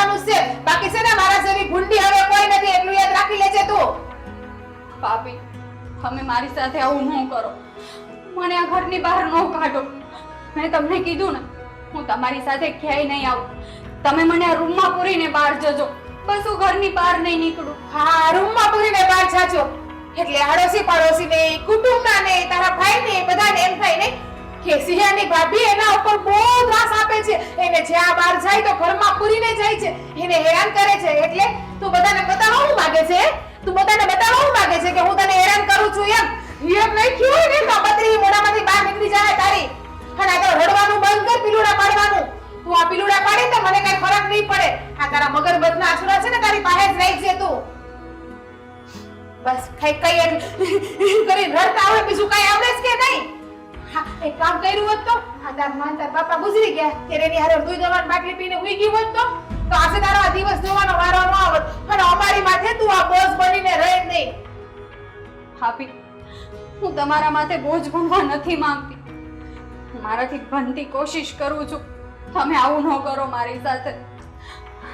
કરવાનું છે. બાકી છે ને મારા જેવી ભૂંડી હવે કોઈ નથી, એટલું યાદ રાખી લેજે તું. ભાભી, તમે મારી સાથે આવું ન કરો. મને આ ઘરની બહાર ન કાઢો. મેં તમને કીધું ને, હું તમારી સાથે ક્યાંય નહીં આવું. તમે મને આ રૂમમાં પૂરીને બહાર જજો. બસ હું ઘરની બહાર નહીં નીકળું. હા, રૂમમાં પૂરીને બહાર જાજો એટલે આડોશી પાડોશીને, કુટુંબનાને, તારા ભાઈને, બધાને એમ થાય ને કે સિંહાની ભાભી એના ઉપર બહુ ત્રાસ આપે છે. એને જ્યાં બહાર જાય તો ઘરમાં પૂરીને જાય છે, એને હેરાન કરે છે. એટલે તું બધાને બતાવવા હું માંગે છે? તું બધાને બતાવવા હું માંગે છે કે હું તને હેરાન કરું છું એમ? એમ નહીં થયું ને તો બત્રી મોઢામાંથી બહાર નીકળી જાય તારી. અને આ તો રડવાનું બંધ કર, પીલુડા પાડવાનું. તું આ પીલુડા પાડી તો મને કઈ ફરક નહીં પડે. આ તારા મગરબધના આસુરા છે ને તારી પાસે જ રહી છે તું. બસ કઈ કરી રડતા આવડે, બીજું કઈ આવડે છે કે નહીં? હા, એક કામ કર્યું હોત તો આ તાર માં તાર પાપા ગુજરી ગયા ત્યારે એની હારે દૂધ દવાની બાટલી પીને ઉઈ ગઈ હોત તો આજે તારો આ દિવસ જોવાનો વારો ન આવત. અને અમારી માથે તું આ બોજ બનીને રહે નહીં. ભાભી, હું તમારા માથે બોજ બનવા નથી માંગતી. હું મારાથી બનતી કોશિશ કરું છું. તમે આવું ન કરો મારી સાથે.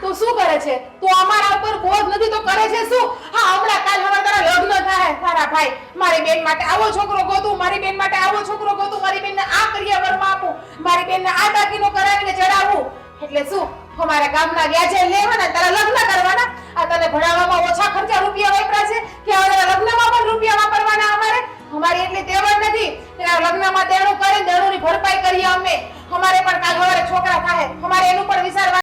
તું શું કરે છે? તું અમારા ઉપર બોજ નથી તો કરે છે શું? હા, હમણાં કાલ હમણાં તારા લગ્ન થાય. તારા ભાઈ મારી બેન માટે આવો છોકરો ગોતું, મારી બેન માટે આવો છોકરો ગોતું, મારી બેનને આ કરિયાવરમાં આપું, મારી બેનને આ દાગીનો કરાવીને ચડાવવું. એટલે શું અમારા ગામના વ્યાજે લેવાના, તારા લગ્ન કરવાના? આ તને ભણાવવામાં ઓછા ખર્ચા રૂપિયા વાપરા છે કે હવે લગ્નમાં પણ રૂપિયા વાપરવાના અમારે? અમારી એટલી તેવડ નથી. તેના લગ્નમાં દેણું કરે, દેણુંની ભરપાઈ કરીએ અમે. અમારે પણ કાલ સવારે છોકરા થાય, અમારે એનું પણ વિચારવા